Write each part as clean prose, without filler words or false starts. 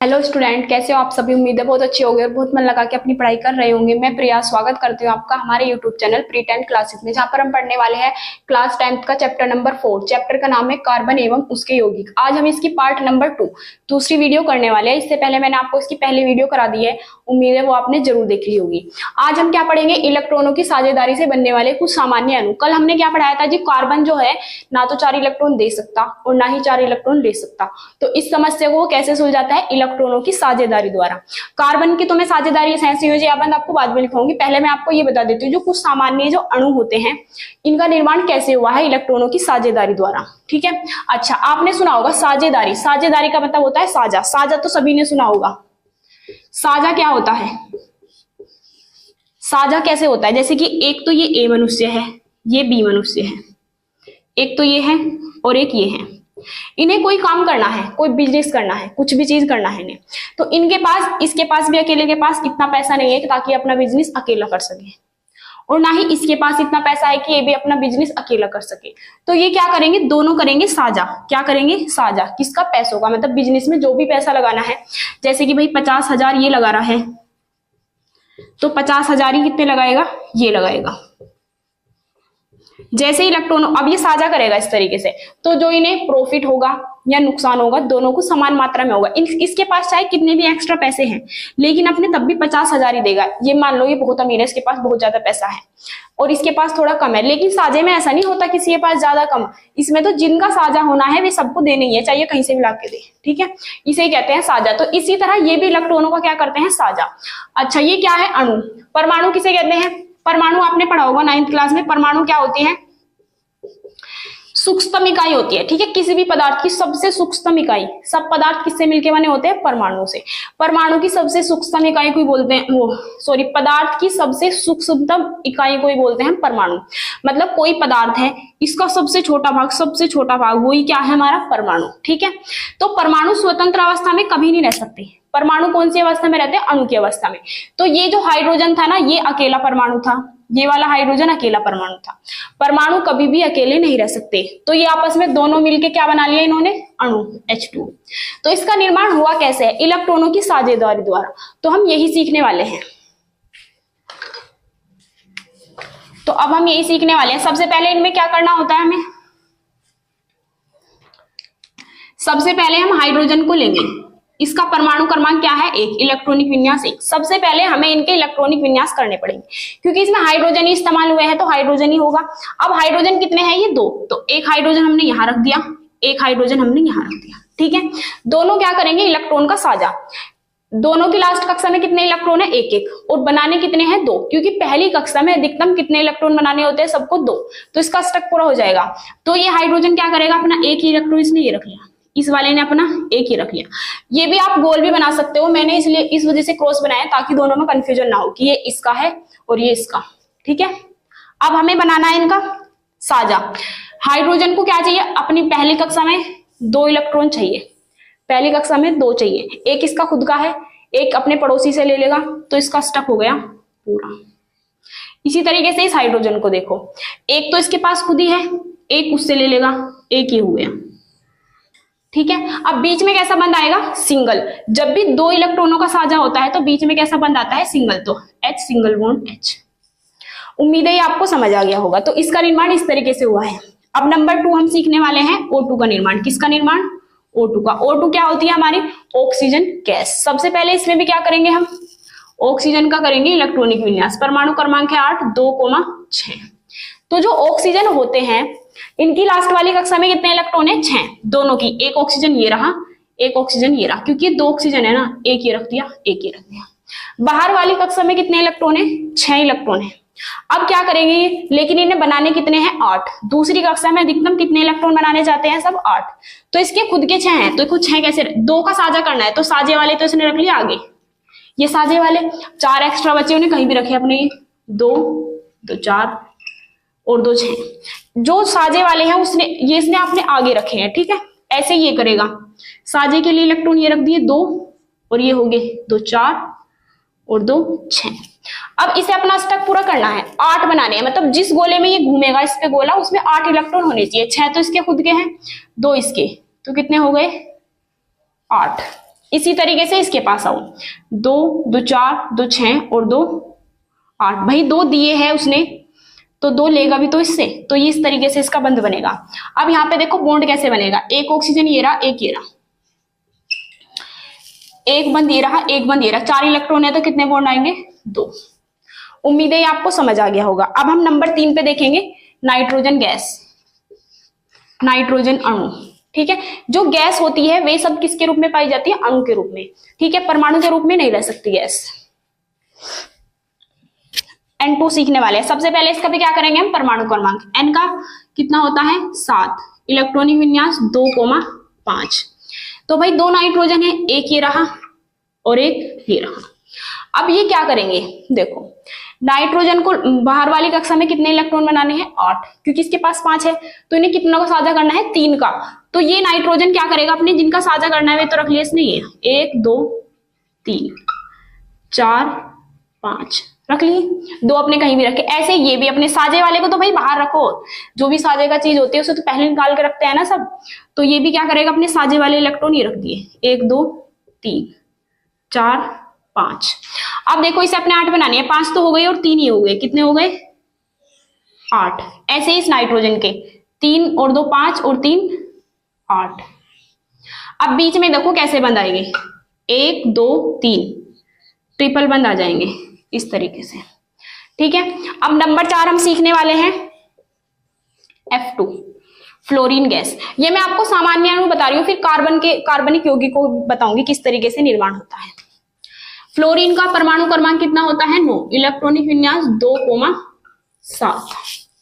Hello student, कैसे हो आप सभी। उम्मीद है बहुत अच्छे होंगे और बहुत मन लगा के अपनी पढ़ाई कर रहे होंगे। मैं प्रिया स्वागत करती हूँ आपका हमारे यूट्यूब चैनल प्री 10 क्लासेस में, जहाँ पर हम पढ़ने वाले हैं क्लास 10th का चैप्टर नंबर 4। चैप्टर का नाम है कार्बन एवं उसके यौगिक। आज हम इसकी पार्ट नंबर 2 दूसरी वीडियो करने वाले हैं। इससे पहले मैंने आपको इसकी पहली वीडियो करा दी है, उम्मीद है वो आपने जरूर देख ली होगी। आज हम क्या पढ़ेंगे, इलेक्ट्रॉनों की साझेदारी से बनने वाले कुछ सामान्य अणु। कल हमने क्या पढ़ाया था जी, कार्बन जो है ना तो 4 इलेक्ट्रॉन दे सकता और ना ही 4 इलेक्ट्रॉन ले सकता। तो इस समस्या को कैसे सुलझाता है, इलेक्ट्रॉनों की साझेदारी द्वारा। कार्बन की तो मैं साझेदारी संयोजन आपको बाद में लिखाऊंगी। पहले मैं आपको ये बता देती हूँ जो कुछ सामान्य जो अणु होते हैं इनका निर्माण कैसे हुआ है इलेक्ट्रॉनों की साझेदारी द्वारा। ठीक है, अच्छा आपने सुना होगा साझेदारी। साझेदारी का मतलब होता है साझा। साझा तो सभी ने सुना होगा। साझा क्या होता है, साझा कैसे होता है, जैसे कि एक तो ये ए मनुष्य है, ये बी मनुष्य है, एक तो ये है और एक ये है। इन्हें कोई काम करना है, कोई बिजनेस करना है, कुछ भी चीज करना है इन्हें, तो इनके पास, इसके पास भी अकेले के पास इतना पैसा नहीं है कि ताकि अपना बिजनेस अकेला कर सके, और ना ही इसके पास इतना पैसा है कि ये भी अपना बिजनेस अकेला कर सके। तो ये क्या करेंगे, दोनों करेंगे साझा। क्या करेंगे, साझा। किसका, पैसों का। मतलब बिजनेस में जो भी पैसा लगाना है, जैसे कि भाई 50,000 ये लगा रहा है तो 50,000 ही कितने लगाएगा, ये लगाएगा। जैसे इलेक्ट्रॉन अब ये साझा करेगा इस तरीके से, तो जो इन्हें प्रॉफिट होगा या नुकसान होगा दोनों को समान मात्रा में होगा। इसके पास चाहे कितने भी एक्स्ट्रा पैसे हैं लेकिन अपने तब भी 50,000 ही देगा। ये मान लो ये बहुत अमीर है, इसके पास बहुत ज्यादा पैसा है और इसके पास थोड़ा कम है। लेकिन साझे में ऐसा नहीं होता किसी के पास ज्यादा कम, इसमें तो जिनका साझा होना है वे सबको देने ही है, चाहिए कहीं से भी ला के दे। ठीक है, इसे कहते हैं साझा। तो इसी तरह ये भी इलेक्ट्रॉनों का क्या करते हैं, साझा। अच्छा ये क्या है, अणु। परमाणु किसे कहते हैं, परमाणु आपने पढ़ा होगा 9th क्लास में। परमाणु क्या होती है, सूक्ष्म इकाई होती है। ठीक है, किसी भी पदार्थ की सबसे सूक्ष्म इकाई। सब पदार्थ किससे मिलके बने होते हैं, परमाणु से। परमाणु की सबसे सूक्ष्म इकाई को बोलते हैं पदार्थ की सबसे सूक्ष्मतम इकाई को बोलते हैं परमाणु। मतलब कोई पदार्थ है, इसका सबसे छोटा भाग वही क्या है, हमारा परमाणु। ठीक है, तो परमाणु स्वतंत्र अवस्था में कभी नहीं रह सकते। परमाणु कौन सी अवस्था में रहते हैं, अणु की अवस्था में। तो ये जो हाइड्रोजन था ना, ये अकेला परमाणु था, ये वाला हाइड्रोजन अकेला परमाणु था। परमाणु कभी भी अकेले नहीं रह सकते, तो ये आपस में दोनों मिलके क्या बना लिया इन्होंने, अणु, H2। तो इसका निर्माण हुआ कैसे है, इलेक्ट्रॉनों की साझेदारी द्वारा। तो हम यही सीखने वाले हैं। तो अब हम यही सीखने वाले हैं। सबसे पहले इनमें क्या करना होता है हमें, सबसे पहले हम हाइड्रोजन को लेंगे। इसका परमाणु क्रमांक क्या है, 1, इलेक्ट्रॉनिक विन्यास 1। सबसे पहले हमें इनके इलेक्ट्रॉनिक विन्यास करने पड़ेंगे क्योंकि इसमें हाइड्रोजन ही इस्तेमाल हुए हैं तो हाइड्रोजन ही होगा। अब हाइड्रोजन कितने हैं, ये 2। तो एक हाइड्रोजन हमने यहां रख दिया, एक हाइड्रोजन हमने यहां रख दिया। ठीक है, दोनों क्या करेंगे, इलेक्ट्रॉन का साझा। दोनों की लास्ट कक्षा में कितने इलेक्ट्रॉन है, 1-1, और बनाने कितने हैं, 2, क्योंकि पहली कक्षा में अधिकतम कितने इलेक्ट्रॉन बनाने होते हैं, सबको 2। तो इसका स्टक पूरा हो जाएगा। तो ये हाइड्रोजन क्या करेगा, अपना एक ही इलेक्ट्रॉन इसने ये रख लिया, इस वाले ने अपना एक ही रख लिया। ये भी आप गोल भी बना सकते हो, मैंने इसलिए इस वजह से क्रॉस बनाया ताकि दोनों में कंफ्यूजन ना हो कि ये इसका है और ये इसका। ठीक है, अब हमें बनाना है इनका साझा। हाइड्रोजन को क्या चाहिए, अपनी पहली कक्षा में 2 इलेक्ट्रॉन चाहिए, पहली कक्षा में 2 चाहिए। एक इसका खुद का है, एक अपने पड़ोसी से ले लेगा, तो इसका स्टक हो गया पूरा। इसी तरीके से इस हाइड्रोजन को देखो, एक तो इसके पास खुद ही है, एक उससे ले लेगा, एक ही हो गया। ठीक है, अब बीच में कैसा बंद आएगा, सिंगल। जब भी 2 इलेक्ट्रॉनों का साझा होता है तो बीच में कैसा बंद आता है, सिंगल। तो H, सिंगल बॉन्ड H। उम्मीद है ये आपको समझ आ गया होगा। तो इसका निर्माण इस तरीके से हुआ है। अब नंबर 2 हम सीखने वाले हैं O2 का निर्माण। किसका निर्माण, O2 का। O2 क्या होती है, हमारी ऑक्सीजन गैस। सबसे पहले इसमें भी क्या करेंगे, हम ऑक्सीजन का करेंगे इलेक्ट्रॉनिक विन्यास। परमाणु क्रमांक है 8, 2,6। तो जो ऑक्सीजन होते हैं इनकी लास्ट वाली कक्षा में कितने इलेक्ट्रॉन है, 6। दोनों की, एक ऑक्सीजन ये रहा, एक ऑक्सीजन ये रहा, क्योंकि 2 ऑक्सीजन है ना, एक ये रख दिया, एक ये रख दिया। बाहर वाली कक्षा में कितने इलेक्ट्रॉन है, 6 इलेक्ट्रॉन है। अब क्या करेंगे, लेकिन इन्हें बनाने कितने हैं, 8। दूसरी कक्षा में अधिकतम कितने इलेक्ट्रॉन बनाने चाहते हैं, सब 8। तो इसके खुद के 6 हैं, तो खुद 6 कैसे, 2 का साझा करना है, तो साझे वाले तो इसने रख लिया आगे, ये साझे वाले। 4 एक्स्ट्रा बचे, उन्हें कहीं भी रखे अपने, 2, 2, 4 और 2, 6। जो साझे वाले हैं उसने, ये इसने अपने आगे रखे हैं। ठीक है, ऐसे ये करेगा। साझे के लिए इलेक्ट्रॉन ये रख दिए 2, और ये हो गए 2, 4 और 2, 6। अब इसे अपना स्टक पूरा करना है, 8 बनाने हैं। मतलब जिस गोले में ये घूमेगा, इस पे गोला, उसमें 8 इलेक्ट्रॉन होने चाहिए। 6 तो इसके खुद के हैं, 2 इसके, तो कितने हो गए, 8। इसी तरीके से इसके पास आओ, 2 2 4 2 6 और 2 8। भाई 2 दिए है उसने तो 2 लेगा भी तो इससे, तो ये इस तरीके से इसका बंध बनेगा। अब यहाँ पे देखो बॉन्ड कैसे बनेगा, एक ऑक्सीजन ये रहा, एक ये रहा, एक बंद ये रहा, एक बंद ये रहा, 4 इलेक्ट्रॉन है तो कितने बॉन्ड आएंगे, 2। उम्मीद है आपको समझ आ गया होगा। अब हम नंबर 3 पे देखेंगे, नाइट्रोजन गैस, नाइट्रोजन अणु। ठीक है, जो गैस होती है वे सब किसके रूप में पाई जाती है, अणु के रूप में। ठीक है, परमाणु के रूप में नहीं रह सकती गैस। N2 सीखने वाले हैं। सबसे पहले इसका भी क्या करेंगे हम, परमाणु क्रमांक। N का कितना होता है, 7, इलेक्ट्रॉनिक विन्यास 2,5। तो भाई 2 नाइट्रोजन है, एक ये रहा और एक ये रहा। अब ये क्या करेंगे, देखो नाइट्रोजन को बाहर वाली कक्षा में कितने इलेक्ट्रॉन बनाने हैं, 8, क्योंकि इसके पास 5 है तो इन्हें कितनों का साझा करना है, 3 का। तो ये नाइट्रोजन क्या करेगा, अपने जिनका साझा करना है वे तो रख लिए इसने, ये 1 2 3 4 5 रख लिए, 2 अपने कहीं भी रखे। ऐसे ये भी अपने साझे वाले को तो भाई बाहर रखो, जो भी साझे का चीज होती है उसे तो पहले निकाल के रखते हैं ना सब। तो ये भी क्या करेगा, अपने साझे वाले इलेक्ट्रॉन ये रख दिए, 1 2 3 4 5। अब देखो इसे अपने 8 बनानी है, 5 तो हो गए और 3 ही हो गए, कितने हो गए, 8। ऐसे ही इस नाइट्रोजन के 3 और 2 5 और 3 8। अब बीच में देखो कैसे बंद आएंगे, 1 2 3 ट्रिपल बंद आ जाएंगे इस तरीके से। ठीक है, अब नंबर 4 हम सीखने वाले हैं, F2 फ्लोरीन गैस। ये मैं आपको सामान्य अणु बता रही हूँ, फिर कार्बन के कार्बनिक यौगिक को बताऊंगी किस तरीके से निर्माण होता है। फ्लोरीन का परमाणु क्रमांक कितना होता है, 9, इलेक्ट्रॉनिक विन्यास 2,7।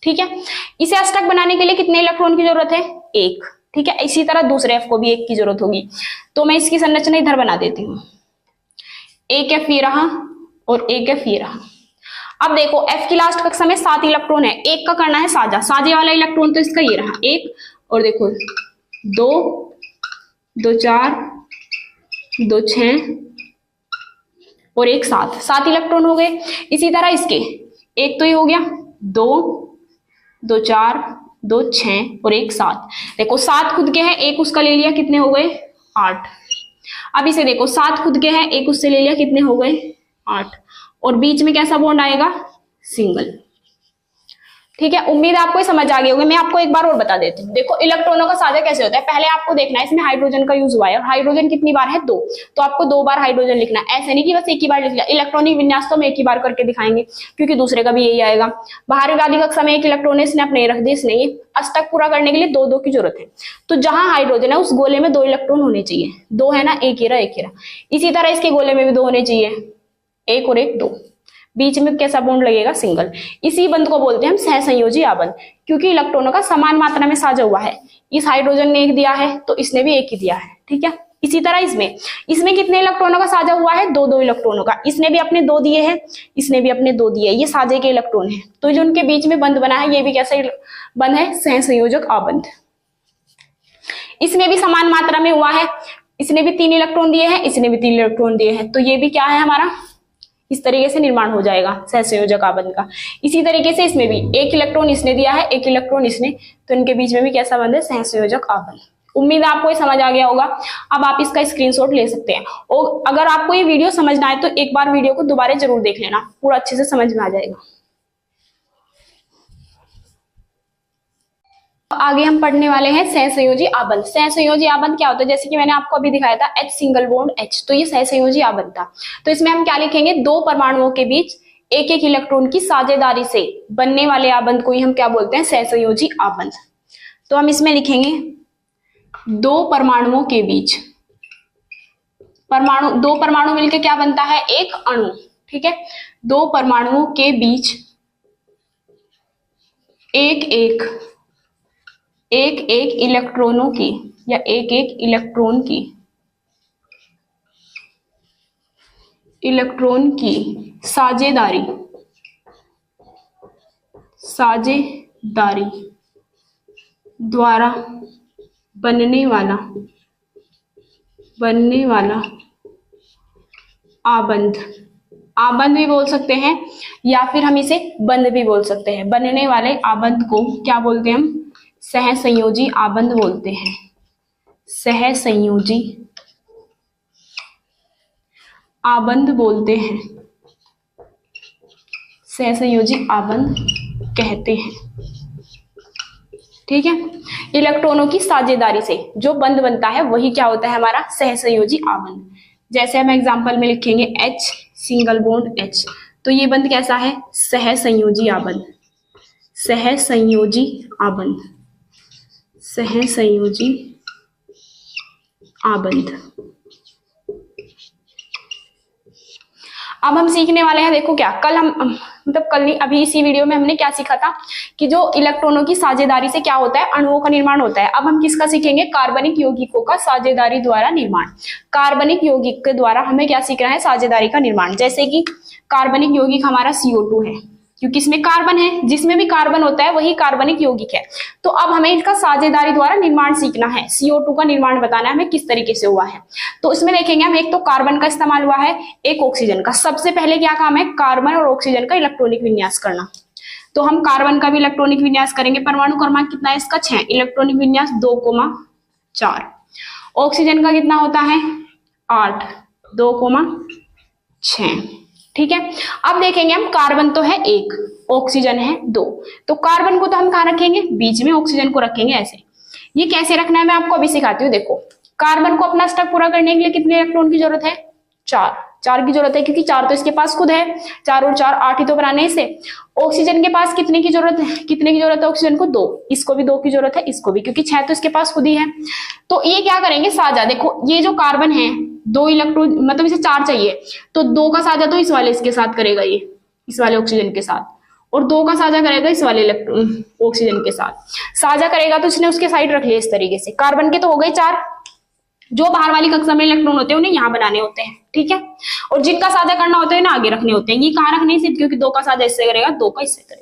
ठीक है, इसे अष्टक बनाने के लिए कितने इलेक्ट्रॉन की जरूरत है, 1। ठीक है, इसी तरह दूसरे F को भी 1 की जरूरत होगी। तो मैं इसकी संरचना इधर बना देती हूँ, एक F ये रहा और एक F ये रहा। अब देखो F की लास्ट कक्षा में 7 इलेक्ट्रॉन है, एक का करना है साझा, साझे वाला इलेक्ट्रॉन तो इसका ये रहा 1, और देखो 2 2 4 2 6 और एक 7 इलेक्ट्रॉन हो गए। इसी तरह इसके एक तो ये हो गया, 2 2 4 2 6 और एक 7। देखो 7 खुद के हैं, एक उसका ले लिया, कितने हो गए, 8। अब इसे देखो 7 खुद के हैं, एक उससे ले लिया, कितने हो गए, 8। और बीच में कैसा बॉन्ड आएगा, सिंगल। ठीक है, उम्मीद आपको समझ आ गई होगी। मैं आपको एक बार और बता देती हूँ। देखो इलेक्ट्रॉनों का साझा कैसे होता है, पहले आपको देखना है इसमें हाइड्रोजन का यूज हुआ है, और हाइड्रोजन कितनी बार है, 2, तो आपको 2 बार हाइड्रोजन लिखना है। ऐसे नहीं कि बस एक ही बार लिख लिया। इलेक्ट्रॉनिक विन्यास तो हम एक ही बार करके दिखाएंगे, क्योंकि दूसरे का भी यही आएगा। बाहर वाली कक्षा में 1 इलेक्ट्रॉन इसने अपने रख दिए, इसने ये अष्टक पूरा करने के लिए 2 2 की जरूरत है। तो जहां हाइड्रोजन है उस गोले में 2 इलेक्ट्रॉन होने चाहिए, 2 है ना, एक ही रहा एक ही रहा। इसी तरह इसके गोले में भी 2 होने चाहिए, 1 और 1 2। बीच में कैसा बॉन्ड लगेगा, सिंगल। इसी बंध को बोलते हैं हम सहसंयोजी आबंध, क्योंकि इलेक्ट्रॉनों का समान मात्रा में साझा हुआ है। इस हाइड्रोजन ने 1 दिया है तो इसने भी 1 ही दिया है। ठीक है, इसी तरह इसमें कितने इलेक्ट्रॉनों का साझा हुआ है, 2 2 इलेक्ट्रॉनों का। इसने भी अपने 2 दिए हैं, इसने भी अपने 2 दिए, ये साझे के इलेक्ट्रॉन है। तो जो उनके बीच में बंध बना है ये भी कैसा बंध है, सहसंयोजक आबंध। इसमें भी समान मात्रा में हुआ है, इसने भी 3 इलेक्ट्रॉन दिए हैं, इसने भी 3 इलेक्ट्रॉन दिए हैं। तो ये भी क्या है हमारा, इस तरीके से निर्माण हो जाएगा सहसंयोजक आबंध का। इसी तरीके से इसमें भी 1 इलेक्ट्रॉन इसने दिया है, 1 इलेक्ट्रॉन इसने, तो इनके बीच में भी कैसा बंध है, सहसंयोजक आबंध। उम्मीद है आपको ये समझ आ गया होगा। अब आप इसका स्क्रीनशॉट ले सकते हैं, और अगर आपको ये वीडियो समझना है तो एक बार वीडियो को दोबारा जरूर देख लेना, पूरा अच्छे से समझ में आ जाएगा। आगे हम पढ़ने वाले हैं सहसंयोजी आबंध। सहसंयोजी आबंध क्या होता है, जैसे कि मैंने आपको अभी दिखाया था H सिंगल बॉन्ड H, तो ये सहसंयोजी आबंध था। तो इसमें हम क्या लिखेंगे, 2 परमाणुओं के बीच 1 1 इलेक्ट्रॉन की साझेदारी से बनने वाले आबंध को ही हम क्या बोलते हैं, सहसंयोजी आबंध। तो हम इसमें लिखेंगे 2 परमाणुओं के बीच, 2 परमाणु मिलकर क्या बनता है, एक अणु। ठीक है, 2 परमाणुओं के बीच एक एक इलेक्ट्रॉनों की या एक इलेक्ट्रॉन की साझेदारी द्वारा बनने वाला आबंध भी बोल सकते हैं, या फिर हम इसे बंध भी बोल सकते हैं। बनने वाले आबंध को क्या बोलते हैं हम, सहसंयोजी आबंध बोलते हैं। सहसंयोजी आबंध बोलते हैं, सहसंयोजी आबंध कहते हैं। ठीक है, इलेक्ट्रॉनों की साझेदारी से जो बंध बनता है वही क्या होता है हमारा सहसंयोजी आबंध। जैसे हम एग्जांपल में लिखेंगे H सिंगल बॉन्ड H, तो ये बंध कैसा है, सहसंयोजी आबंध, सहसंयोजी आबंध, सहसंयोजी आबंध। अब हम सीखने वाले हैं, देखो क्या कल हम मतलब कल नहीं, अभी इसी वीडियो में हमने क्या सीखा था कि जो इलेक्ट्रॉनों की साझेदारी से क्या होता है, अणुओं का निर्माण होता है। अब हम किसका सीखेंगे, कार्बनिक यौगिकों का साझेदारी द्वारा निर्माण। कार्बनिक यौगिक के द्वारा हमें क्या सीखना है, साझेदारी का निर्माण। जैसे कि कार्बनिक यौगिक हमारा CO2 है, क्योंकि इसमें कार्बन है, जिसमें भी कार्बन होता है वही कार्बनिक यौगिक है। तो अब हमें इसका साझेदारी द्वारा निर्माण सीखना है, CO2 का निर्माण बताना है हमें किस तरीके से हुआ है। तो इसमें देखेंगे हम, एक तो कार्बन का इस्तेमाल हुआ है, एक ऑक्सीजन का। सबसे पहले क्या काम है, कार्बन और ऑक्सीजन का इलेक्ट्रॉनिक विन्यास करना। तो हम कार्बन का भी इलेक्ट्रॉनिक विन्यास करेंगे। परमाणु क्रमांक कितना है इसका, 6, इलेक्ट्रॉनिक विन्यास 2,4। ऑक्सीजन का कितना होता है, 8, 2,6। ठीक है, अब देखेंगे हम, कार्बन तो है 1, ऑक्सीजन है 2, तो कार्बन को तो हम कहाँ रखेंगे, बीच में, ऑक्सीजन को रखेंगे ऐसे। ये कैसे रखना है मैं आपको अभी सिखाती हूँ। देखो, कार्बन को अपना स्टक पूरा करने के लिए कितने इलेक्ट्रॉन की जरूरत है, 4 की जरूरत है, क्योंकि 4 तो इसके पास खुद है, 4 और 4 8 ही तो बनाने हैं इसे। ऑक्सीजन के पास कितने की जरूरत है, ऑक्सीजन को 2, इसको भी 2 की जरूरत है, इसको भी, क्योंकि 6 तो इसके पास खुद ही है। तो ये क्या करेंगे, साझा। देखो ये जो कार्बन है, 2 इलेक्ट्रॉन, मतलब इसे 4 चाहिए, तो 2 का साझा तो इस वाले इसके साथ करेगा, ये इस वाले ऑक्सीजन के साथ, और 2 का साझा करेगा इस वाले ऑक्सीजन के साथ। साझा करेगा तो इसने उसके साइड रख लिया इस तरीके से। कार्बन के तो हो गए 4, जो बाहर वाली कक्षा में इलेक्ट्रॉन होते हैं उन्हें यहाँ बनाने होते हैं। ठीक है, और जिनका साझा करना होता है ना आगे रखने होते हैं। ये कहाँ रखने से, क्योंकि 2 का साझा इससे करेगा, 2 का इससे करेगा।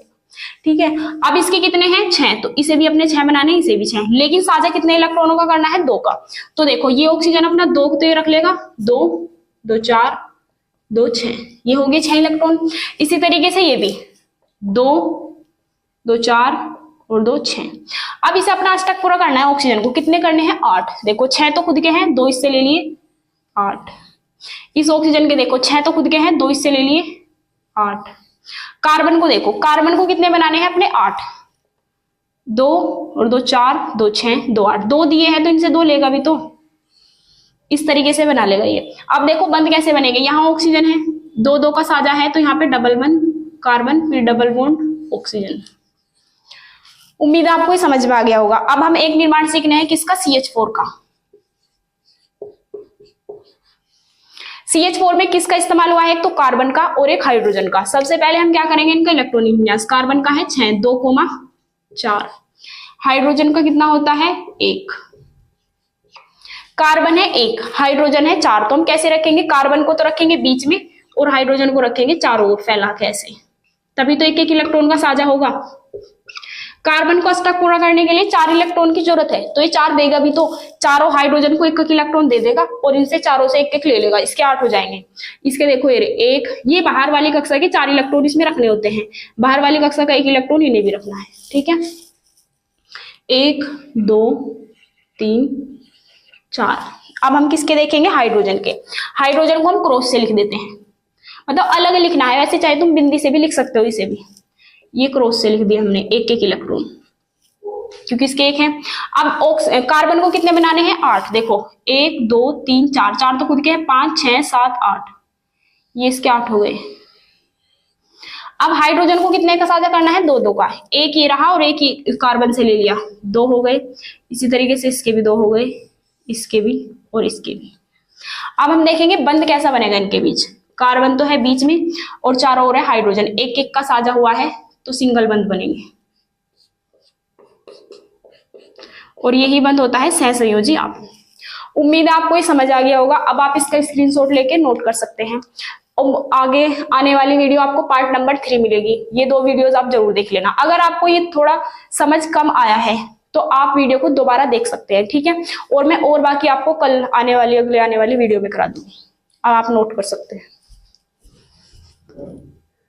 ठीक है, अब इसके कितने हैं, 6, तो इसे भी अपने 6 बनाने, इसे भी 6, लेकिन साझा कितने इलेक्ट्रॉनों का करना है, 2 का। तो देखो ये ऑक्सीजन अपना 2 तो ये रख लेगा, 2, 2 4, 2 6, ये हो गए 6 इलेक्ट्रॉन। इसी तरीके से ये भी 2, 2 4 और 2 6। अब इसे अपना अष्टक पूरा करना है, ऑक्सीजन को कितने करने हैं, 8। देखो 6 तो खुद के हैं, 2 इससे ले लिए, 8। इस ऑक्सीजन के देखो 6 तो खुद के हैं, 2 इससे ले लिए, 8। कार्बन को देखो, कार्बन को कितने बनाने हैं अपने, 8। 2 और 2 4, 2 6, 2 8, 2 दिए हैं तो इनसे 2 लेगा भी, तो इस तरीके से बना लेगा ये। अब देखो बंध कैसे बनेंगे, यहाँ ऑक्सीजन है, 2 2 का साझा है, तो यहाँ पे डबल बंध कार्बन, फिर डबल बॉन्ड ऑक्सीजन। उम्मीद है आपको ये समझ में आ गया होगा। अब हम एक निर्माण सीखने हैं किसका, CH4 का। CH4 में किसका इस्तेमाल हुआ है, एक तो कार्बन का और एक हाइड्रोजन का। सबसे पहले हम क्या करेंगे, इनका इलेक्ट्रॉनिक विन्यास। कार्बन का है 6, 2,4। हाइड्रोजन का कितना होता है, 1। कार्बन है 1, हाइड्रोजन है 4, तो हम कैसे रखेंगे, कार्बन को तो रखेंगे बीच में और हाइड्रोजन को रखेंगे चारों ओर फैला के ऐसे, तभी तो एक एक इलेक्ट्रॉन का साझा होगा। कार्बन को अष्टक पूरा करने के लिए 4 इलेक्ट्रॉन की जरूरत है, तो ये 4 देगा भी, तो चारों हाइड्रोजन को एक एक इलेक्ट्रॉन दे देगा और इनसे चारों से एक एक ले लेगा, इसके 8 हो जाएंगे। इसके देखो ये 1, ये बाहर वाली कक्षा के 4 इलेक्ट्रॉन इसमें रखने होते हैं, बाहर वाली कक्षा का 1 इलेक्ट्रॉन इन्हें भी रखना है। ठीक है, 1 2 3 4। अब हम किसके देखेंगे, हाइड्रोजन के। हाइड्रोजन को हम क्रॉस से लिख देते हैं, मतलब अलग लिखना है, वैसे चाहे तुम बिंदी से भी लिख सकते हो, इसे भी ये क्रॉस से लिख दिया हमने, एक एक इलेक्ट्रॉन, क्योंकि इसके 1 है। अब कार्बन को कितने बनाने हैं, 8। देखो 1 2 3 4, 4 तो खुद के हैं, 5 6 7 8, ये इसके 8 हो गए। अब हाइड्रोजन को कितने का साझा करना है, 2 2 का, एक ये रहा और एक ही कार्बन से ले लिया, 2 हो गए। इसी तरीके से इसके भी 2 हो गए, इसके भी और इसके भी। अब हम देखेंगे बंध कैसा बनेगा इनके बीच। कार्बन तो है बीच में और चारों ओर है हाइड्रोजन, एक एक का साझा हुआ है, तो सिंगल बंध बनेंगे, और यही बंध होता है सहसंयोजी आबंध। उम्मीद है आपको ये समझ आ गया होगा। अब आप इसका स्क्रीनशॉट लेके नोट कर सकते हैं, और आगे आने वाली वीडियो आपको पार्ट नंबर 3 मिलेगी। ये 2 वीडियोस आप जरूर देख लेना। अगर आपको ये थोड़ा समझ कम आया है तो आप वीडियो को दोबारा देख सकते हैं, ठीक है। और मैं और बाकी आपको कल अगले आने वाली वीडियो में करा दूंगी, अब आप नोट कर सकते हैं।